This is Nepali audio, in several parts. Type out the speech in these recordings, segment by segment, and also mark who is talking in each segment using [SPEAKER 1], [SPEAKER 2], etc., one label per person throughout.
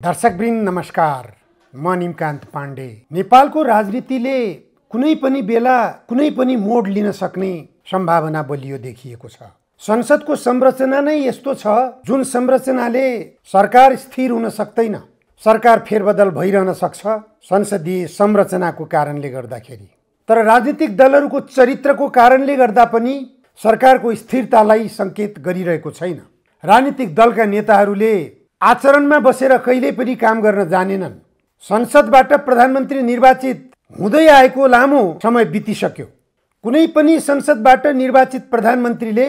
[SPEAKER 1] दर्शकवृन्द नमस्कार। म निमकान्त पाण्डे। नेपालको राजनीतिले कुनै पनि बेला कुनै पनि मोड लिन सक्ने सम्भावना बलियो देखिएको छ। संसदको संरचना नै यस्तो छ जुन संरचनाले सरकार स्थिर हुन सक्दैन, सरकार फेरबदल भइरहन सक्छ संसदीय संरचनाको कारणले गर्दाखेरि। तर राजनीतिक दलहरूको चरित्रको कारणले गर्दा पनि सरकारको स्थिरतालाई संकेत गरिरहेको छैन। राजनीतिक दलका नेताहरूले आचरणमा बसेर कहिल्यै पनि काम गर्न जानेनन्। संसदबाट प्रधानमन्त्री निर्वाचित हुँदै आएको लामो समय बितिसक्यो। कुनै पनि संसदबाट निर्वाचित प्रधानमन्त्रीले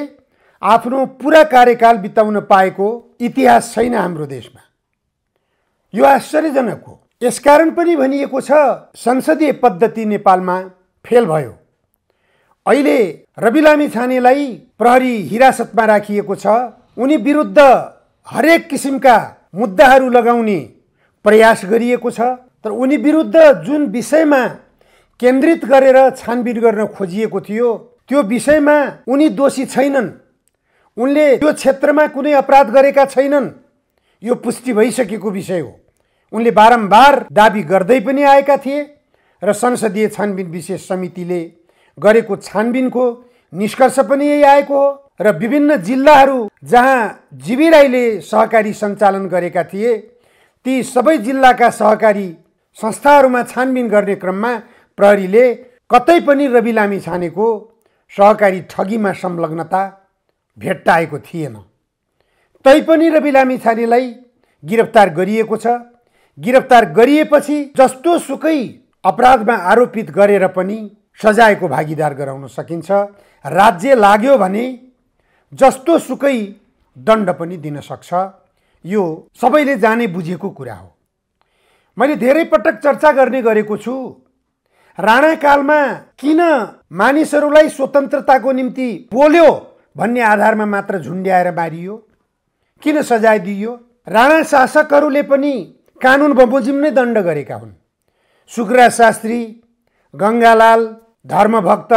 [SPEAKER 1] आफ्नो पुरा कार्यकाल बिताउन पाएको इतिहास छैन हाम्रो देशमा। यो आश्चर्यजनक हो। यसकारण पनि भनिएको छ संसदीय पद्धति नेपालमा फेल भयो। अहिले रवि लामिछानेलाई प्रहरी हिरासतमा राखिएको छ। उनी विरुद्ध हरेक किसिमका मुद्दाहरू लगाउने प्रयास गरिएको छ। तर उनी विरुद्ध जुन विषयमा केन्द्रित गरेर छानबिन गर्न खोजिएको थियो त्यो विषयमा उनी दोषी छैनन्। उनले त्यो क्षेत्रमा कुनै अपराध गरेका छैनन्, यो पुष्टि भइसकेको विषय हो। उनले बारम्बार दाबी गर्दै पनि आएका थिए र संसदीय छानबिन विशेष समितिले गरेको छानबिनको निष्कर्ष पनि यही आएको हो। र विभिन्न जिल्लाहरू जहाँ जीवी राईले सहकारी सञ्चालन गरेका थिए ती सबै जिल्लाका सहकारी संस्थाहरूमा छानबिन गर्ने क्रममा प्रहरीले कतै पनि रवि लामिछानेको सहकारी ठगीमा संलग्नता भेट्टाएको थिएन। तैपनि रवि लामिछानेलाई गिरफ्तार गरिएको छ। गिरफ्तार गरिएपछि जस्तो सुकै अपराधमा आरोपित गरेर पनि सजायको भागीदार गराउन सकिन्छ। राज्य लाग्यो भने जस्तो सुकै दण्ड पनि दिन सक्छ। यो सबैले जाने बुझेको कुरा हो। मैले धेरै पटक चर्चा गर्ने गरेको छु, राणा कालमा किन मानिसहरूलाई स्वतन्त्रताको निम्ति बोल्यो भन्ने आधारमा मात्र झुन्ड्याएर मारियो, किन सजाय दिइयो। राणा शासकहरूले पनि कानुन बमोजिम नै दण्ड गरेका हुन्। सुखराज शास्त्री, गङ्गालाल, धर्मभक्त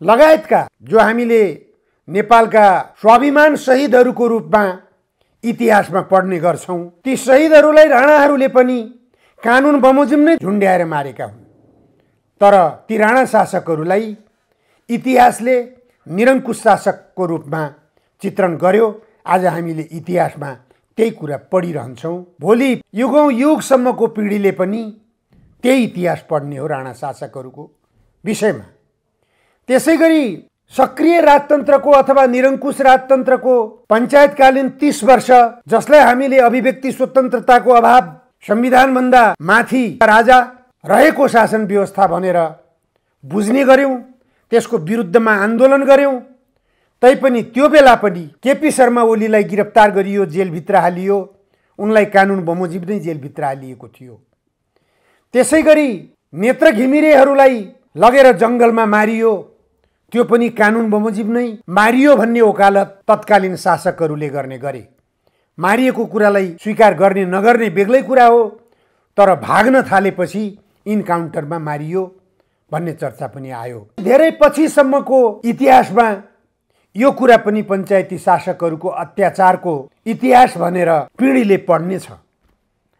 [SPEAKER 1] लगायतका जो हामीले नेपालका स्वाभिमान शहीदहरूको रूपमा इतिहासमा पढ्ने गर्छौं, ती शहीदहरूलाई राणाहरूले पनि कानुन बमोजिम नै झुन्ड्याएर मारेका हुन्। तर ती राणा शासकहरूलाई इतिहासले निरङ्कुश शासकको रूपमा चित्रण गर्यो। आज हामीले इतिहासमा त्यही कुरा पढिरहन्छौँ। भोलि युगौं युगसम्मको पिँढीले पनि त्यही इतिहास पढ्ने हो राणा शासकहरूको विषयमा। त्यसैगरी सक्रिय राजतन्त्रको अथवा निरङ्कुश राजतन्त्रको पञ्चायतकालीन 30 वर्ष जसलाई हामीले अभिव्यक्ति स्वतन्त्रताको अभाव, संविधानभन्दा माथि राजा रहेको शासन व्यवस्था भनेर बुझ्ने गर्यौं, त्यसको विरुद्धमा आन्दोलन गर्यौं। तैपनि त्यो बेला पनि केपी शर्मा ओलीलाई गिरफ्तार गरियो, जेलभित्र हालियो। उनलाई कानुन बमोजिम नै जेलभित्र हालिएको थियो। त्यसैगरी नेत्र घिमिरेहरूलाई लगेर जङ्गलमा मारियो, त्यो पनि कानुन बमोजिम नै मारियो भन्ने वकालत तत्कालीन शासकहरूले गर्ने गरे। मारिएको कुरालाई स्वीकार गर्ने नगर्ने बेग्लै कुरा हो, तर भाग्न थालेपछि इन्काउन्टरमा मारियो भन्ने चर्चा पनि आयो। धेरै पछिसम्मको इतिहासमा यो कुरा पनि पञ्चायती शासकहरूको अत्याचारको इतिहास भनेर पिँढीले पढ्नेछ,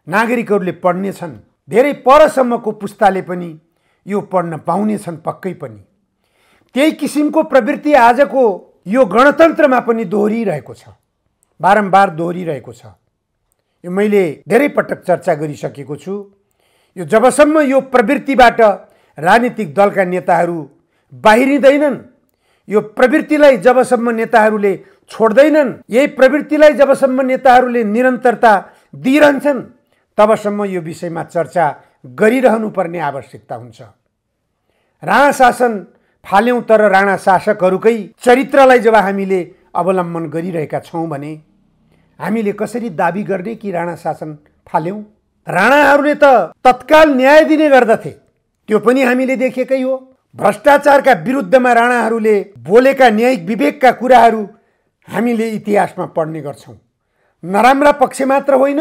[SPEAKER 1] नागरिकहरूले पढ्नेछन्। धेरै परसम्मको पुस्ताले पनि यो पढ्न पाउनेछन् पक्कै पनि। त्यही किसिमको प्रवृत्ति आजको यो गणतन्त्रमा पनि दोहोरिरहेको छ, बारम्बार दोहोरिरहेको छ। यो मैले धेरै पटक चर्चा गरिसकेको छु। यो जबसम्म यो प्रवृत्तिबाट राजनीतिक दलका नेताहरू बाहिरिँदैनन्, यो प्रवृत्तिलाई जबसम्म नेताहरूले छोड्दैनन्, यही प्रवृत्तिलाई जबसम्म नेताहरूले निरन्तरता दिइरहन्छन्, तबसम्म यो विषयमा चर्चा गरिरहनुपर्ने आवश्यकता हुन्छ। राणा शासन फाल्यौं, तर राणा शासकहरूकै चरित्रलाई जब हामीले अवलम्बन गरिरहेका छौं भने हामीले कसरी दाबी गर्ने कि राणा शासन फाल्यौं? राणाहरूले त तत्काल न्याय दिने गर्दथे, त्यो पनि हामीले देखेकै हो। भ्रष्टाचारका विरुद्धमा राणाहरूले बोलेका न्यायिक विवेकका कुराहरू हामीले इतिहासमा पढ्ने गर्छौं। नराम्रा पक्ष मात्र होइन,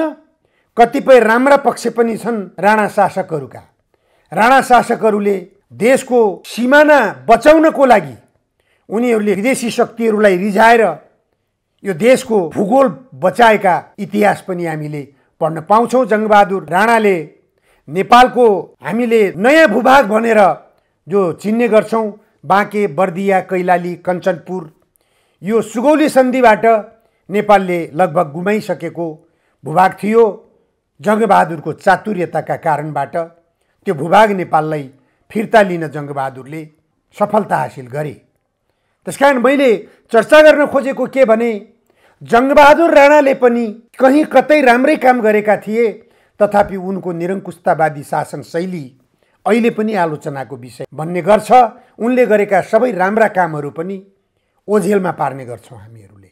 [SPEAKER 1] कतिपय राम्रा पक्ष पनि छन् राणा शासकहरूका। राणा शासकहरूले देशको सिमाना बचाउनको लागि उनीहरूले विदेशी शक्तिहरूलाई रिझाएर यो देशको भूगोल बचाएका इतिहास पनि हामीले पढ्न पाउँछौँ। जङ्गबहादुर राणाले नेपालको हामीले नयाँ भूभाग भनेर जो चिन्ने गर्छौँ, बाँके, बर्दिया, कैलाली, कञ्चनपुर, यो सुगौली सन्धिबाट नेपालले लगभग गुमाइसकेको भूभाग थियो। जङ्गबहादुरको चातुर्यताका कारणबाट त्यो भूभाग नेपाललाई फिर्ता लिन जङ्गबहादुरले सफलता हासिल गरे। त्यसकारण मैले चर्चा गर्न खोजेको के भने, जङ्गबहादुर राणाले पनि कहीँ कतै राम्रै काम गरेका थिए, तथापि उनको निरङ्कुशतावादी शासन शैली अहिले पनि आलोचनाको विषय बन्ने गर्छ। उनले गरेका सबै राम्रा कामहरू पनि ओझेलमा पार्ने गर्छौँ हामीहरूले।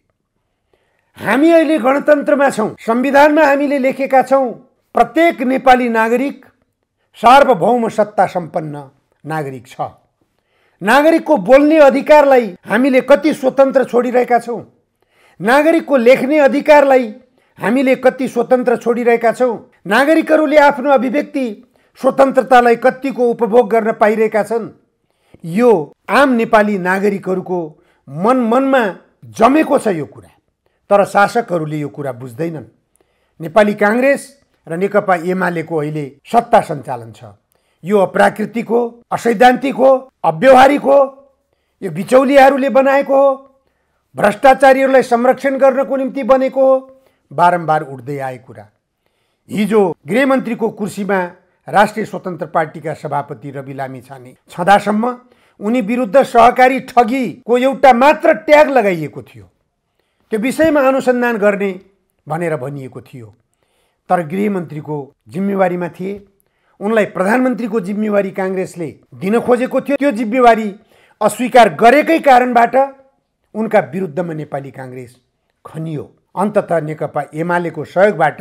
[SPEAKER 1] हामी अहिले गणतन्त्रमा छौँ। संविधानमा हामीले लेखेका छौँ, प्रत्येक नेपाली नागरिक सार्वभौम सत्ता सम्पन्न नागरिक छ। नागरिकको बोल्ने अधिकारलाई हामीले कति स्वतन्त्र छोडिरहेका छौँ? नागरिकको लेख्ने अधिकारलाई हामीले कति स्वतन्त्र छोडिरहेका छौँ? नागरिकहरूले आफ्नो अभिव्यक्ति स्वतन्त्रतालाई कतिको उपभोग गर्न पाइरहेका छन्? यो आम नेपाली नागरिकहरूको मनमा जमेको छ यो कुरा, तर शासकहरूले यो कुरा बुझ्दैनन्। नेपाली काङ्ग्रेस र नेकपा एमालेको अहिले सत्ता सञ्चालन छ। यो अप्राकृतिक हो, असैद्धान्तिक हो, अव्यवहारिक हो, यो बिचौलियाहरूले बनाएको हो, भ्रष्टाचारीहरूलाई संरक्षण गर्नको निम्ति बनेको हो, बारम्बार उठ्दै आएको कुरा। हिजो गृहमन्त्रीको कुर्सीमा राष्ट्रिय स्वतन्त्र पार्टीका सभापति रवि लामिछाने छँदासम्म उनी विरुद्ध सहकारी ठगीको एउटा मात्र ट्याग लगाइएको थियो। त्यो विषयमा अनुसन्धान गर्ने भनेर भनिएको थियो, तर गृहमन्त्रीको जिम्मेवारीमा थिए। उनलाई प्रधानमन्त्रीको जिम्मेवारी काङ्ग्रेसले दिन खोजेको थियो। त्यो जिम्मेवारी अस्वीकार गरेकै कारणबाट उनका विरुद्धमा नेपाली काङ्ग्रेस खनियो। अन्ततः नेकपा एमालेको सहयोगबाट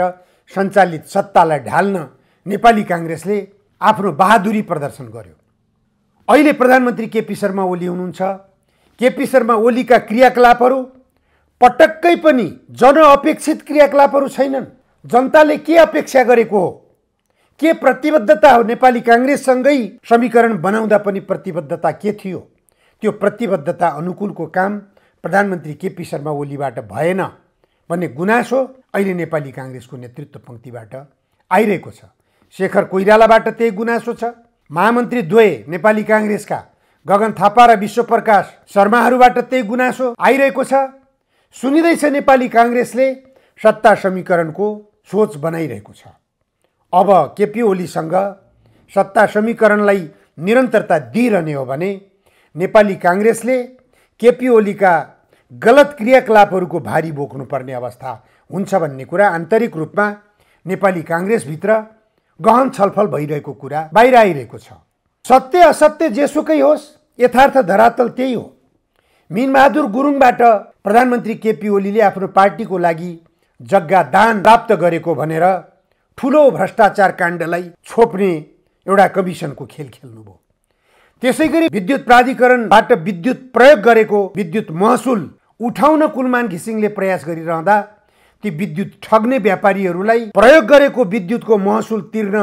[SPEAKER 1] सञ्चालित सत्तालाई ढाल्न नेपाली काङ्ग्रेसले आफ्नो बहादुरी प्रदर्शन गर्यो। अहिले प्रधानमन्त्री केपी शर्मा ओली हुनुहुन्छ। केपी शर्मा ओलीका क्रियाकलापहरू पटक्कै पनि जनअपेक्षित क्रियाकलापहरू छैनन्। जनताले के अपेक्षा गरेको हो, के प्रतिबद्धता हो, नेपाली काङ्ग्रेससँगै समीकरण बनाउँदा पनि प्रतिबद्धता के थियो, त्यो प्रतिबद्धता अनुकूलको काम प्रधानमन्त्री केपी शर्मा ओलीबाट भएन भन्ने गुनासो अहिले नेपाली काङ्ग्रेसको नेतृत्व पङ्क्तिबाट आइरहेको छ। शेखर कोइरालाबाट त्यही गुनासो छ। महामन्त्री द्वय नेपाली काङ्ग्रेसका गगन थापा र विश्वप्रकाश शर्माहरूबाट त्यही गुनासो आइरहेको छ। सुनिँदैछ नेपाली काङ्ग्रेसले सत्ता समीकरणको सोच बनाइरहेको छ। अब केपी ओलीसँग सत्ता समीकरणलाई निरन्तरता दिइरहने हो भने नेपाली काङ्ग्रेसले केपी ओलीका गलत क्रियाकलापहरूको भारी बोक्नुपर्ने अवस्था हुन्छ भन्ने कुरा आन्तरिक रूपमा नेपाली काङ्ग्रेसभित्र गहन छलफल भइरहेको कुरा बाहिर आइरहेको छ। सत्य असत्य जेसुकै होस्, यथार्थ धरातल त्यही हो। मिनबहादुर गुरुङबाट प्रधानमन्त्री केपी ओलीले आफ्नो पार्टीको लागि जग्गा दान प्राप्त गरेको भनेर ठुलो भ्रष्टाचार काण्डलाई छोप्ने एउटा कमिसनको खेल खेल्नुभयो। त्यसै गरी विद्युत प्राधिकरणबाट विद्युत प्रयोग गरेको विद्युत महसुल उठाउन कुलमान घिसिङले प्रयास गरिरहँदा ती विद्युत ठग्ने व्यापारीहरूलाई, प्रयोग गरेको विद्युतको महसुल तिर्न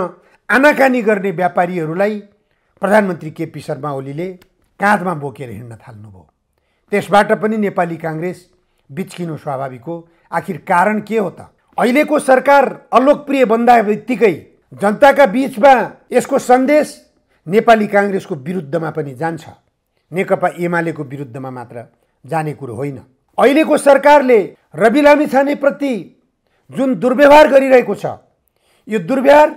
[SPEAKER 1] आनाकानी गर्ने व्यापारीहरूलाई प्रधानमन्त्री केपी शर्मा ओलीले काँधमा बोकेर हिँड्न थाल्नुभयो। त्यसबाट पनि नेपाली काङ्ग्रेस बिच्किनु स्वाभाविक हो। आखिर कारण के हो त? अहिलेको सरकार अलोकप्रिय बन्दा बित्तिकै जनताका बीचमा यसको सन्देश नेपाली काङ्ग्रेसको विरुद्धमा पनि जान्छ, नेकपा एमालेको विरुद्धमा मात्र जाने कुरो होइन। अहिलेको सरकारले रवि लामिछानेप्रति जुन दुर्व्यवहार गरिरहेको छ, यो दुर्व्यवहार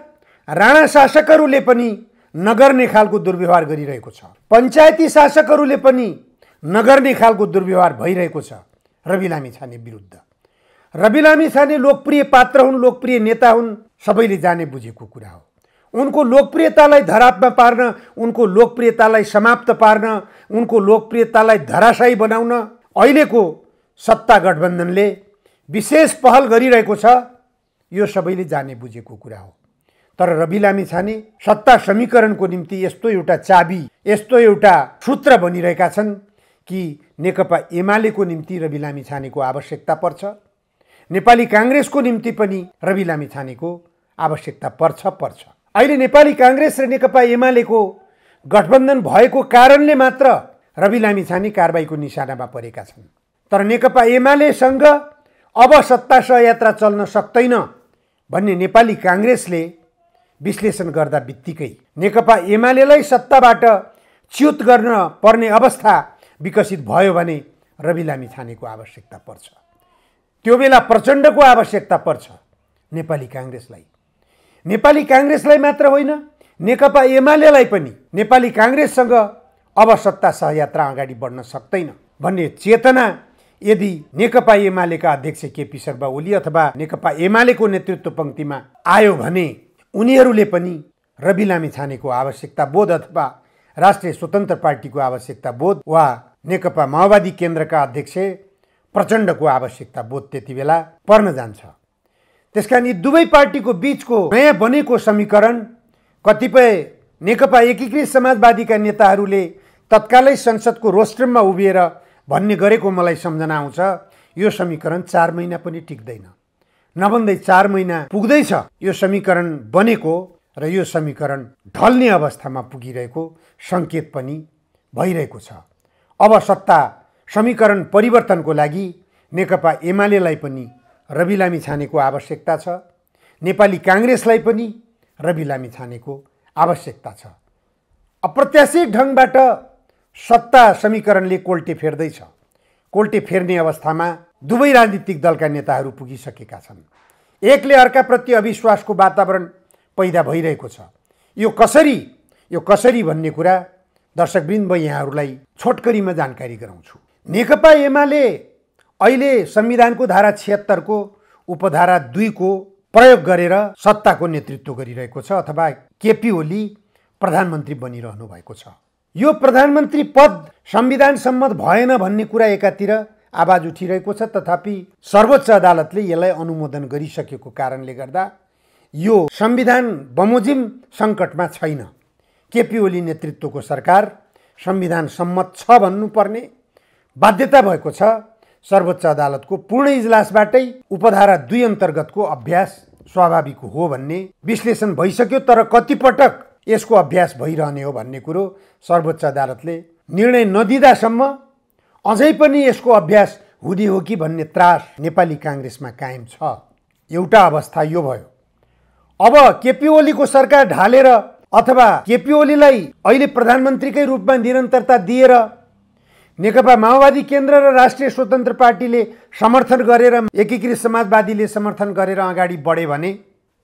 [SPEAKER 1] राणा शासकहरूले पनि नगर्ने खालको दुर्व्यवहार गरिरहेको छ। पञ्चायती शासकहरूले पनि नगर्ने खालको दुर्व्यवहार भइरहेको छ रवि लामिछाने विरुद्ध। रवि लामिछाने लोकप्रिय पात्र हुन्, लोकप्रिय नेता हुन्, सबैले जाने बुझेको कुरा हो। उनको लोकप्रियतालाई धरापमा पार्न, उनको लोकप्रियतालाई समाप्त पार्न, उनको लोकप्रियतालाई धराशायी बनाउन अहिलेको सत्ता गठबन्धनले विशेष पहल गरिरहेको छ। यो सबैले जाने बुझेको कुरा हो। तर रवि लामिछाने सत्ता समीकरणको निम्ति यस्तो एउटा चाबी, यस्तो एउटा सूत्र बनिरहेका छन् कि नेकपा एमालेको निम्ति रवि लामिछानेको आवश्यकता पर्छ, नेपाली काङ्ग्रेसको निम्ति पनि रवि लामिछानेको आवश्यकता पर्छ। अहिले नेपाली काङ्ग्रेस र नेकपा एमालेको गठबन्धन भएको कारणले मात्र रवि लामिछाने कारबाहीको निशानामा परेका छन्। तर नेकपा एमालेसँग अब सत्ता सहयात्रा चल्न सक्दैन भन्ने नेपाली काङ्ग्रेसले विश्लेषण गर्दा बित्तिकै नेकपा एमालेलाई सत्ताबाट च्युत गर्न पर्ने अवस्था विकसित भयो भने रवि लामिछानेको आवश्यकता पर्छ। त्यो बेला प्रचण्डको आवश्यकता पर्छ नेपाली काङ्ग्रेसलाई। नेपाली काङ्ग्रेसलाई मात्र होइन, नेकपा एमालेलाई पनि नेपाली काङ्ग्रेससँग अब सत्ता सहयात्रा अगाडि बढ्न सक्दैन भन्ने चेतना यदि नेकपा एमालेका अध्यक्ष केपी शर्मा ओली अथवा नेकपा एमालेको नेतृत्व पङ्क्तिमा आयो भने उनीहरूले पनि रवि लामिछानेको आवश्यकता बोध अथवा राष्ट्रिय स्वतन्त्र पार्टीको आवश्यकता बोध वा नेकपा माओवादी केन्द्रका अध्यक्ष प्रचण्डको आवश्यकता बोध त्यति बेला पर्न जान्छ। त्यसकारण यी दुवै पार्टीको बीचको नयाँ बनेको समीकरण कतिपय नेकपा एकीकृत समाजवादीका नेताहरूले तत्कालै संसदको रोस्ट्रममा उभिएर भन्ने गरेको मलाई सम्झना आउँछ, यो समीकरण 4 महिना पनि टिक्दैन, नभन्दै 4 महिना पुग्दैछ यो समीकरण बनेको र यो समीकरण ढल्ने अवस्थामा पुगिरहेको सङ्केत पनि भइरहेको छ। अब सत्ता समीकरण परिवर्तनको लागि नेकपा एमालेलाई पनि रवि लामिछानेको आवश्यकता छ, नेपाली काङ्ग्रेसलाई पनि रवि लामिछानेको आवश्यकता छ। अप्रत्याशित ढङ्गबाट सत्ता समीकरणले कोल्टे फेर्दैछ। कोल्टे फेर्ने अवस्थामा दुवै राजनीतिक दलका नेताहरू पुगिसकेका छन्। एकले अर्काप्रति अविश्वासको वातावरण पैदा भइरहेको छ। यो कसरी भन्ने कुरा दर्शकवृन्द म यहाँहरूलाई छोटकरीमा जानकारी गराउँछु। नेकपा एमाले अहिले संविधानको धारा 76 को उपधारा 2 को प्रयोग गरेर सत्ताको नेतृत्व गरिरहेको छ अथवा केपी ओली प्रधानमन्त्री बनिरहनु भएको छ। यो प्रधानमन्त्री पद संविधान सम्मत भएन भन्ने कुरा एकातिर आवाज उठिरहेको छ, तथापि सर्वोच्च अदालतले यसलाई अनुमोदन गरिसकेको कारणले गर्दा यो संविधान बमोजिम सङ्कटमा छैन। केपी ओली नेतृत्वको सरकार संविधान सम्मत छ भन्नुपर्ने बाध्यता भएको छ। सर्वोच्च अदालतको पूर्ण इजलासबाटै उपधारा 2 अन्तर्गतको अभ्यास स्वाभाविक हो भन्ने विश्लेषण भइसक्यो, तर कतिपटक यसको अभ्यास भइरहने हो भन्ने कुरो सर्वोच्च अदालतले निर्णय नदिँदासम्म अझै पनि यसको अभ्यास हुने हो कि भन्ने त्रास नेपाली काङ्ग्रेसमा कायम छ। एउटा अवस्था यो भयो। अब केपी ओलीको सरकार ढालेर अथवा केपी ओलीलाई अहिले प्रधानमन्त्रीकै रूपमा निरन्तरता दिएर नेकपा माओवादी केन्द्र र राष्ट्रिय स्वतन्त्र पार्टीले समर्थन गरेर एकीकृत समाजवादीले समर्थन गरेर अगाडि बढे भने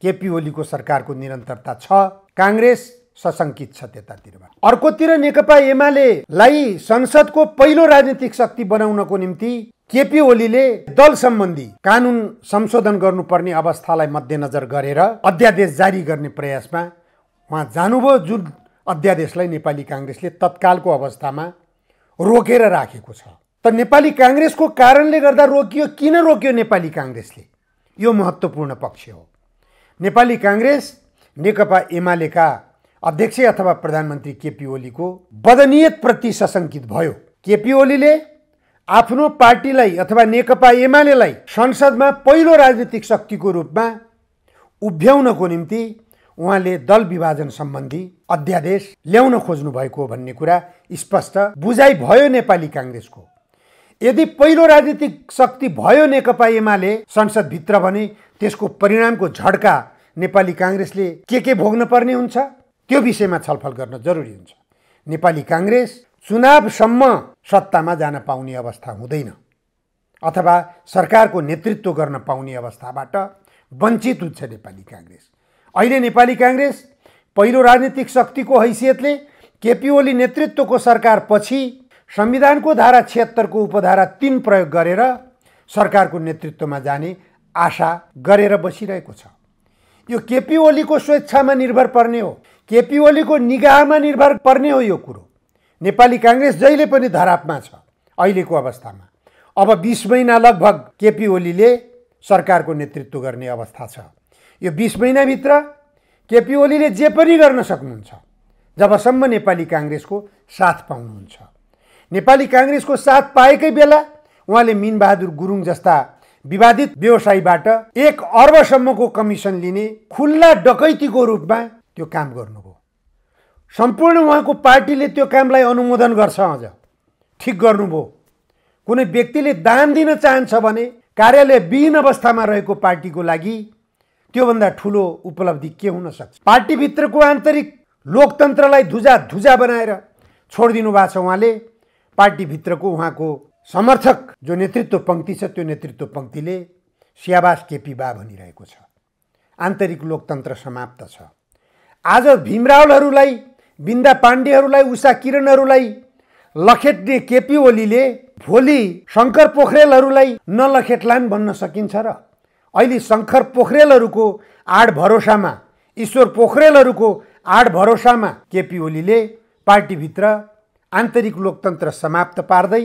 [SPEAKER 1] केपी ओलीको सरकारको निरन्तरता छ। काङ्ग्रेस सशङ्कित छ त्यतातिरबाट। अर्कोतिर नेकपा एमालेलाई संसदको पहिलो राजनीतिक शक्ति बनाउनको निम्ति केपी ओलीले दल सम्बन्धी कानुन संशोधन गर्नुपर्ने अवस्थालाई मध्यनजर गरेर अध्यादेश जारी गर्ने प्रयासमा उहाँ जानुभयो, जुन अध्यादेशलाई नेपाली काङ्ग्रेसले तत्कालको अवस्थामा रोकेर राखेको छ। त नेपाली काङ्ग्रेसको कारणले गर्दा रोकियो, किन रोक्यो नेपाली काङ्ग्रेसले? यो महत्त्वपूर्ण पक्ष हो। नेपाली काङ्ग्रेस नेकपा एमालेका अध्यक्ष अथवा प्रधानमन्त्री केपी ओलीको बदनियतप्रति सशङ्कित भयो। केपी ओलीले आफ्नो पार्टीलाई अथवा नेकपा एमालेलाई संसदमा पहिलो राजनीतिक शक्तिको रूपमा उभ्याउनको निम्ति उहाँले दल विभाजन सम्बन्धी अध्यादेश ल्याउन खोज्नु भएको भन्ने कुरा स्पष्ट बुझाइ भयो नेपाली काङ्ग्रेसको। यदि पहिलो राजनीतिक शक्ति भयो नेकपा एमाले संसदभित्र भने त्यसको परिणामको झड्का नेपाली काङ्ग्रेसले के भोग्न पर्ने हुन्छ त्यो विषयमा छलफल गर्न जरुरी हुन्छ। नेपाली काङ्ग्रेस चुनावसम्म सत्तामा जान पाउने अवस्था हुँदैन अथवा सरकारको नेतृत्व गर्न पाउने अवस्थाबाट वञ्चित हुन्छ नेपाली काङ्ग्रेस। अहिले नेपाली काङ्ग्रेस पहिलो राजनीतिक शक्तिको हैसियतले केपी ओली नेतृत्वको सरकार पछि संविधानको धारा 76 को उपधारा 3 प्रयोग गरेर सरकारको नेतृत्वमा जाने आशा गरेर बसिरहेको छ। यो केपी ओलीको स्वेच्छामा निर्भर पर्ने हो, केपी ओलीको निगाहमा निर्भर पर्ने हो यो कुरो। नेपाली काङ्ग्रेस जहिले पनि धरापमा छ अहिलेको अवस्थामा। अब 20 महिना लगभग केपी ओलीले सरकारको नेतृत्व गर्ने अवस्था छ। यो 20 महिनाभित्र केपी ओलीले जे पनि गर्न सक्नुहुन्छ जबसम्म नेपाली काङ्ग्रेसको साथ पाउनुहुन्छ। नेपाली काङ्ग्रेसको साथ पाएकै बेला उहाँले मिनबहादुर गुरुङ जस्ता विवादित व्यवसायीबाट 1 अर्बसम्मको कमिसन लिने खुल्ला डकैतीको रूपमा त्यो काम गर्नुभयो। सम्पूर्ण उहाँको पार्टीले त्यो कामलाई अनुमोदन गर्छ, अझ ठिक गर्नुभयो। कुनै व्यक्तिले दान दिन चाहन्छ भने कार्यालय विहीन अवस्थामा रहेको पार्टीको लागि त्योभन्दा ठुलो उपलब्धि के हुन सक्छ? पार्टीभित्रको आन्तरिक लोकतन्त्रलाई धुजा बनाएर छोडिदिनु भएको छ उहाँले। पार्टीभित्रको उहाँको समर्थक जो नेतृत्व पङ्क्ति छ त्यो नेतृत्व पङ्क्तिले स्याबास केपी बा भनिरहेको छ। आन्तरिक लोकतन्त्र समाप्त छ। आज भीमरावलहरूलाई, बिन्दा पाण्डेहरूलाई, उषा किरणहरूलाई लखेट्ने केपी ओलीले भोलि शङ्कर पोखरेलहरूलाई नलखेट्लान् भन्न सकिन्छ र? अहिले शङ्कर पोखरेलहरूको आड भरोसामा, ईश्वर पोखरेलहरूको आड भरोसामा केपी ओलीले पार्टीभित्र आन्तरिक लोकतन्त्र समाप्त पार्दै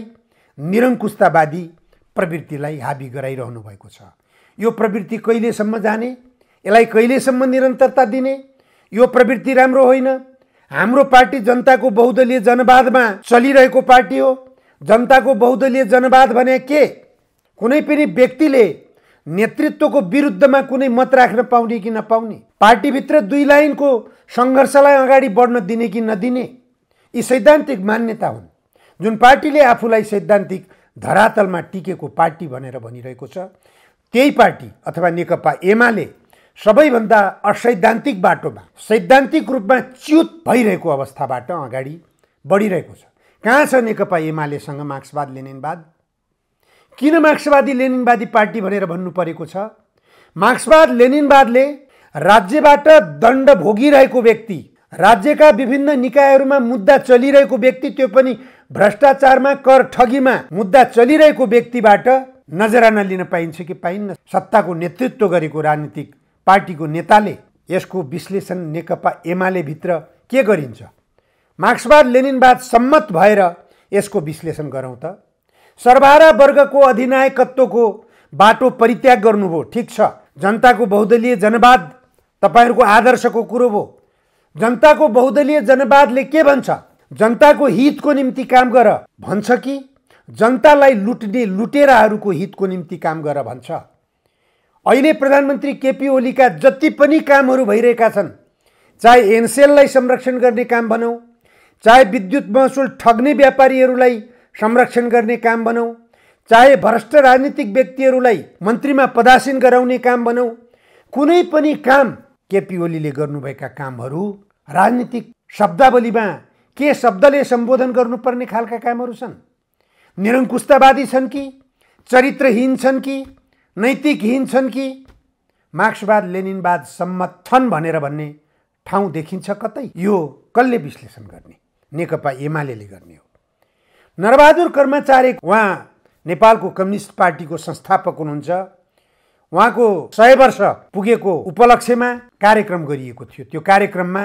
[SPEAKER 1] निरङ्कुशतावादी प्रवृत्तिलाई हाबी गराइरहनु भएको छ। यो प्रवृत्ति कहिलेसम्म जाने? यसलाई कहिलेसम्म निरन्तरता दिने? यो प्रवृत्ति राम्रो होइन। हाम्रो पार्टी जनताको बहुदलीय जनवादमा चलिरहेको पार्टी हो। जनताको बहुदलीय जनवाद भने के? कुनै पनि व्यक्तिले नेतृत्वको विरुद्धमा कुनै मत राख्न पाउने कि नपाउने, पार्टीभित्र दुई लाइनको सङ्घर्षलाई अगाडि बढ्न दिने कि नदिने, यी सैद्धान्तिक मान्यता हुन्। जुन पार्टीले आफूलाई सैद्धान्तिक धरातलमा टिकेको पार्टी भनेर भनिरहेको छ, त्यही पार्टी अथवा नेकपा एमाले सबैभन्दा असैद्धान्तिक बाटोमा, सैद्धान्तिक रूपमा च्युत भइरहेको अवस्थाबाट अगाडि बढिरहेको छ। कहाँ छ नेकपा एमालेसँग मार्क्सवाद लेनिनवाद? किन मार्क्सवादी लेनिनवादी पार्टी भनेर भन्नु परेको छ? मार्क्सवाद लेनिनवादले राज्यबाट दण्ड भोगिरहेको व्यक्ति, राज्यका विभिन्न निकायहरूमा मुद्दा चलिरहेको व्यक्ति, त्यो पनि भ्रष्टाचारमा, कर ठगीमा मुद्दा चलिरहेको व्यक्तिबाट नजराना लिन पाइन्छ कि पाइन्न? सत्ताको नेतृत्व गरेको राजनीतिक पार्टीको नेताले यसको विश्लेषण नेकपा एमाले भित्र के गरिन्छ? मार्क्सवाद लेनिनवाद सम्मत भएर यसको विश्लेषण गरौँ त। सर्वहारा वर्गको अधिनायकत्वको बाटो परित्याग गर्नुभयो, ठिक छ। जनताको बहुदलीय जनवाद तपाईहरूको आदर्शको कुरो भयो। जनताको बहुदलीय जनवादले के भन्छ? जनताको हितको निम्ति काम गर भन्छ कि जनतालाई लुट्ने लुटेराहरूको हितको निम्ति काम गर भन्छ? अहिले प्रधानमन्त्री केपी ओलीका जति पनि कामहरू भइरहेका छन्, चाहे एनसेललाई संरक्षण गर्ने काम भनौँ, चाहे विद्युत महसुल ठग्ने व्यापारीहरूलाई संरक्षण गर्ने काम भनौँ, चाहे भ्रष्ट राजनीतिक व्यक्तिहरूलाई मन्त्रीमा पदासीन गराउने काम भनौँ, कुनै पनि काम केपी ओलीले गर्नुभएका कामहरू राजनीतिक शब्दावलीमा के शब्दले सम्बोधन गर्नुपर्ने खालका कामहरू छन्? निरङ्कुशतावादी छन् कि चरित्रहीन छन् कि नैतिकहीन छन् कि मार्क्सवाद लेनिनवाद सम्मत छन् भनेर भन्ने ठाउँ देखिन्छ कतै? यो कसले विश्लेषण गर्ने? नेकपा एमालेले गर्ने हो। नरबहादुर कर्माचार्य उहाँ नेपालको कम्युनिस्ट पार्टीको संस्थापक हुनुहुन्छ। उहाँको 100 वर्ष पुगेको उपलक्ष्यमा कार्यक्रम गरिएको थियो। त्यो कार्यक्रममा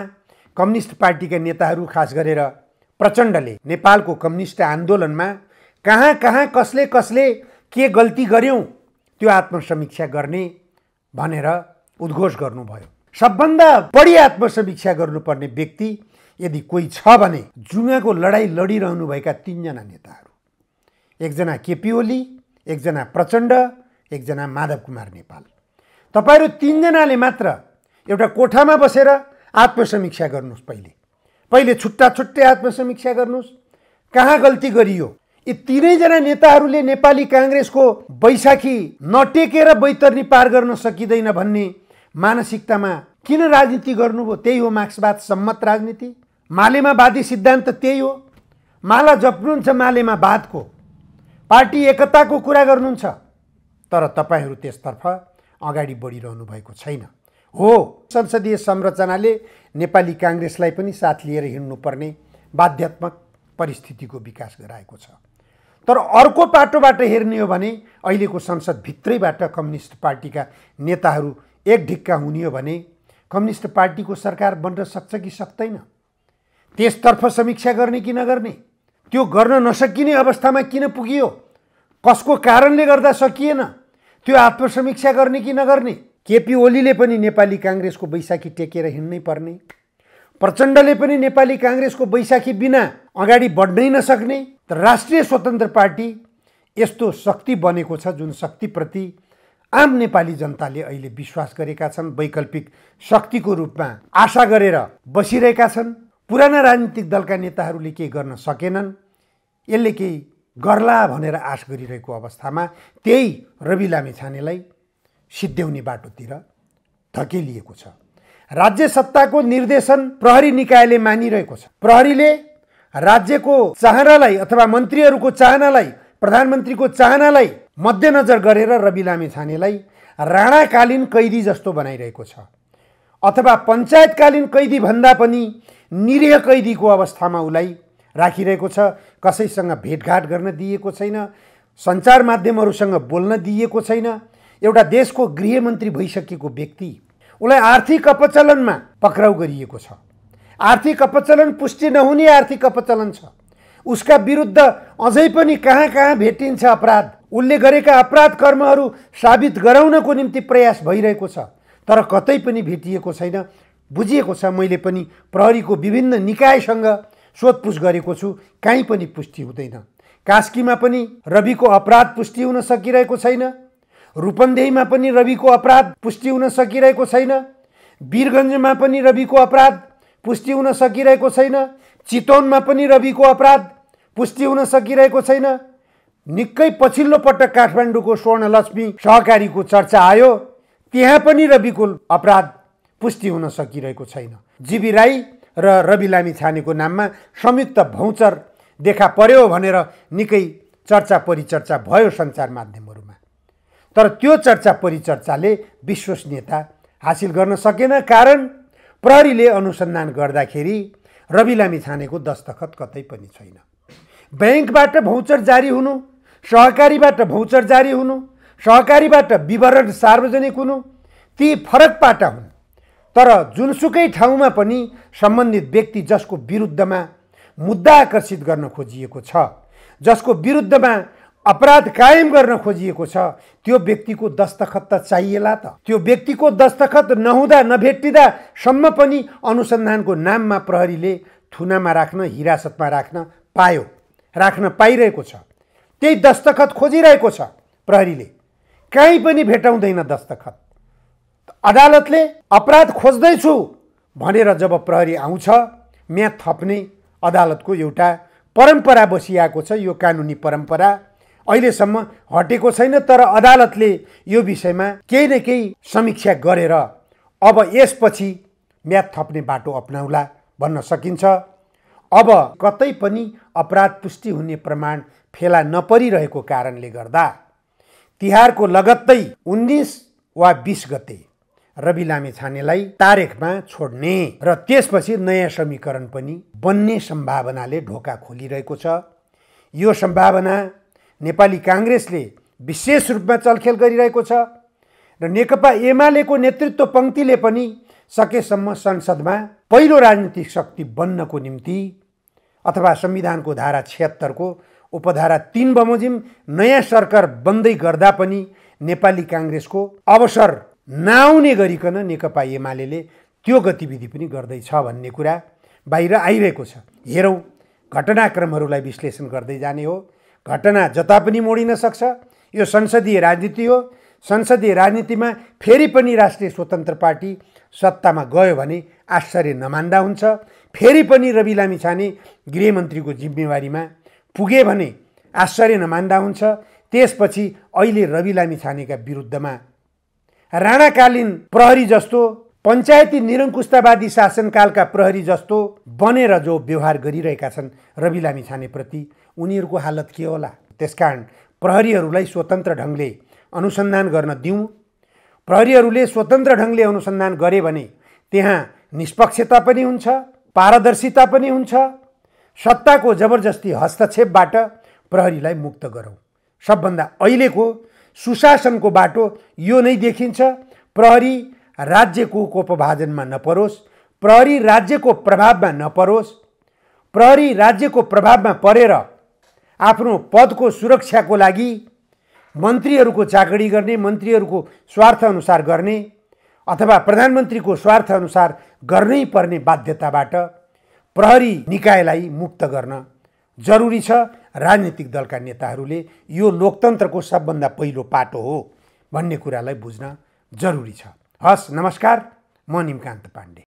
[SPEAKER 1] कम्युनिस्ट पार्टीका नेताहरू, खास गरेर प्रचण्डले नेपालको कम्युनिस्ट आन्दोलनमा कहाँ कहाँ कसले कसले के गल्ती गर्यौं त्यो आत्मसमीक्षा गर्ने भनेर उद्घोष गर्नुभयो। सबभन्दा बढी आत्मसमीक्षा गर्नुपर्ने व्यक्ति यदि कोही छ भने जुङ्गाको लडाईँ लडिरहनुभएका 3 जना नेताहरू, एकजना केपी ओली, एकजना प्रचण्ड, एकजना माधव कुमार नेपाल। तपाईहरु 3 जनाले मात्र एउटा कोठामा बसेर आत्मसमीक्षा गर्नुस्। पहिले छुट्टा छुट्टै आत्मसमीक्षा गर्नुस्, कहाँ गल्ती गरियो। यी 3 जना नेताहरूले नेपाली कांग्रेसको बैशाखी नटेकेर बैतरनी पार गर्न सकिदैन भन्ने मानसिकतामा किन राजनीति गर्नुभयो? त्यही हो मार्क्सवाद सम्मत राजनीति। मालेमावादी सिद्धान्त त्यही हो। माला जप्नुहुन्छ मालेमावादको, पार्टी एकताको कुरा गर्नुहुन्छ, तर तपाईहरु त्यसतर्फ अगाडि बढिरहनु भएको छैन। हो, संसदीय संरचनाले नेपाली कांग्रेसलाई पनि साथ लिएर हिँड्नुपर्ने बाध्यात्मक परिस्थितिको विकास गराएको छ। तर अर्को पाटोबाट हेर्ने हो भने अहिलेको संसद भित्रैबाट कम्युनिस्ट पार्टीका नेताहरू एक ढिक्का हुने हो भने कम्युनिस्ट पार्टीको सरकार बन्न सक्छ कि सक्दैन? त्यसतर्फ समीक्षा गर्ने कि नगर्ने? त्यो गर्न नसकिने अवस्थामा किन पुगियो? कसको कारणले गर्दा सकिएन? त्यो आत्मसमीक्षा गर्ने कि नगर्ने? केपी ओलीले पनि नेपाली कांग्रेसको बैशाखी टेकेर हिँड्नै पर्ने, प्रचण्डले पनि नेपाली कांग्रेसको बैशाखी बिना अगाडि बढ्नै नसक्ने। तर राष्ट्रिय स्वतन्त्र पार्टी यस्तो शक्ति बनेको छ जुन शक्तिप्रति आम नेपाली जनताले अहिले विश्वास गरेका छन्, वैकल्पिक शक्तिको रूपमा आशा गरेर बसिरहेका छन्। पुराना राजनीतिक दलका नेताहरूले केही गर्न सकेनन्, यसले केही गर्ला भनेर आश गरिरहेको अवस्थामा त्यही रवि लामिछानेलाई सिद्ध्याउने बाटोतिर धकेलिएको छ। राज्य सत्ताको निर्देशन प्रहरी निकायले मानिरहेको छ। प्रहरीले राज्यको चाहनालाई अथवा मन्त्रीहरूको चाहनालाई, प्रधानमन्त्रीको चाहनालाई मध्यनजर गरेर रवि लामिछानेलाई राणाकालीन कैदी जस्तो बनाइरहेको छ, अथवा पञ्चायतकालीन कैदी भन्दा पनि निरीह कैदीको अवस्थामा उसलाई राखिरहेको छ। कसैसँग भेटघाट गर्न दिएको छैन, सञ्चार माध्यमहरूसँग बोल्न दिएको छैन। एउटा देशको गृहमन्त्री भइसकेको व्यक्ति, उसलाई आर्थिक अपचलनमा पक्राउ गरिएको छ। आर्थिक अपचलन पुष्टि नहुने आर्थिक अपचलन छ। उसका विरुद्ध अझै पनि कहाँ कहाँ भेटिन्छ अपराध। उसले गरेका अपराध कर्महरू साबित गराउनको निम्ति प्रयास भइरहेको छ, तर कतै पनि भेटिएको छैन। बुझिएको छ। मैले पनि प्रहरीको विभिन्न निकायसँग सोधपुछ गरेको छु, कहीँ पनि पुष्टि हुँदैन। कास्कीमा पनि रविको अपराध पुष्टि हुन सकिरहेको छैन। रूपन्देहीमा पनि रविको अपराध पुष्टि हुन सकिरहेको छैन। वीरगञ्जमा पनि रविको अपराध पुष्टि हुन सकिरहेको छैन। चितवनमा पनि रविको अपराध पुष्टि हुन सकिरहेको छैन। निकै पछिल्लो पटक काठमाडौँको स्वर्णलक्ष्मी सहकारीको चर्चा आयो, त्यहाँ पनि रविको अपराध पुष्टि हुन सकिरहेको छैन। जीवी राई र रवि लामिछानेको नाममा संयुक्त भौचर देखा पर्यो भनेर निकै चर्चा परिचर्चा भयो सञ्चार माध्यमहरूमा, तर त्यो चर्चा परिचर्चाले विश्वसनीयता हासिल गर्न सकेन। कारण प्रहरीले अनुसन्धान गर्दाखेरि रवि लामिछानेको दस्तखत कतै पनि छैन। बैंकबाट भौचर जारी हुनु, सहकारीबाट भौचर जारी हुनु, सहकारीबाट विवरण सार्वजनिक हुनु, ती फरक पाटा हुन्। तर जुनसुकै ठाउँमा पनि सम्बन्धित व्यक्ति जसको विरुद्धमा मुद्दा आकर्षित गर्न खोजिएको छ, जसको विरुद्धमा अपराध कायम गर्न खोजिएको छ, त्यो व्यक्तिको दस्तखत त चाहिएला त। त्यो व्यक्तिको दस्तखत नहुँदा नभेटिँदासम्म पनि अनुसन्धानको नाममा प्रहरीले थुनामा राख्न, हिरासतमा राख्न पायो, राख्न पाइरहेको छ। त्यही दस्तखत खोजिरहेको छ प्रहरीले, कहीँ पनि भेटाउँदैन दस्तखत। अदालतले अपराध खोज्दैछु भनेर जब प्रहरी आउँछ, म्याद थप्ने अदालतको एउटा परम्परा बसिआएको छ। यो कानुनी परम्परा अहिलेसम्म हटेको छैन, तर अदालतले यो विषयमा केही न केही समीक्षा गरेर अब यसपछि म्याद थप्ने बाटो अपनाउला भन्न सकिन्छ। अब कतै पनि अपराध पुष्टि हुने प्रमाण फेला नपरिरहेको कारणले गर्दा तिहारको लगत्तै 19 वा 20 गते रवि लामिछानेलाई तारेखमा छोड्ने र त्यसपछि नयाँ समीकरण पनि बन्ने सम्भावनाले ढोका खोलिरहेको छ। यो सम्भावना नेपाली काङ्ग्रेसले विशेष रूपमा चलखेल गरिरहेको छ र नेकपा एमालेको नेतृत्व पङ्क्तिले पनि सकेसम्म संसदमा पहिलो राजनीतिक शक्ति बन्नको निम्ति अथवा संविधानको धारा 76 को उपधारा 3 बमोजिम नयाँ सरकार बन्दै गर्दा पनि नेपाली काङ्ग्रेसको अवसर नआउने गरिकन नेकपा एमालेले त्यो गतिविधि पनि गर्दैछ भन्ने कुरा बाहिर आइरहेको छ। हेरौँ, घटनाक्रमहरूलाई विश्लेषण गर्दै जाने हो। घटना जता पनि मोडिन सक्छ। यो संसदीय राजनीति हो। संसदीय राजनीतिमा फेरि पनि राष्ट्रिय स्वतन्त्र पार्टी सत्तामा गयो भने आश्चर्य नमान्दा हुन्छ। फेरि पनि रवि लामिछाने गृहमन्त्रीको जिम्मेवारीमा पुगे भने आश्चर्य नमान्दा हुन्छ। त्यसपछि अहिले रवि लामिछानेका विरुद्धमा राणाकालीन प्रहरी जस्तो, पञ्चायती निरङ्कुशतावादी शासनकालका प्रहरी जस्तो बनेर जो व्यवहार गरिरहेका छन् रवि लामिछानेप्रति, उनीहरूको हालत के होला? त्यसकारण प्रहरीहरूलाई स्वतन्त्र ढङ्गले अनुसन्धान गर्न दिउँ। प्रहरीहरूले स्वतन्त्र ढङ्गले अनुसन्धान गरे भने त्यहाँ निष्पक्षता पनि हुन्छ, पारदर्शिता पनि हुन्छ। सत्ताको जबरजस्ती हस्तक्षेपबाट प्रहरीलाई मुक्त गरौँ। सबभन्दा अहिलेको सुशासनको बाटो यो नै देखिन्छ। प्रहरी राज्यको कोपभाजनमा नपरोस्, प्रहरी राज्यको प्रभावमा नपरोस्। प्रहरी राज्यको प्रभावमा परेर आफ्नो पदको सुरक्षाको लागि मन्त्रीहरूको चाकडी गर्ने, मन्त्रीहरूको स्वार्थ अनुसार गर्ने अथवा प्रधानमन्त्रीको स्वार्थ अनुसार गर्नै पर्ने बाध्यताबाट प्रहरी निकायलाई मुक्त गर्न जरुरी छ। राजनीतिक दलका नेताहरूले यो लोकतन्त्रको सबभन्दा पहिलो पाटो हो भन्ने कुरालाई बुझ्न जरुरी छ। हस्, नमस्कार। म निमकान्त पाण्डे।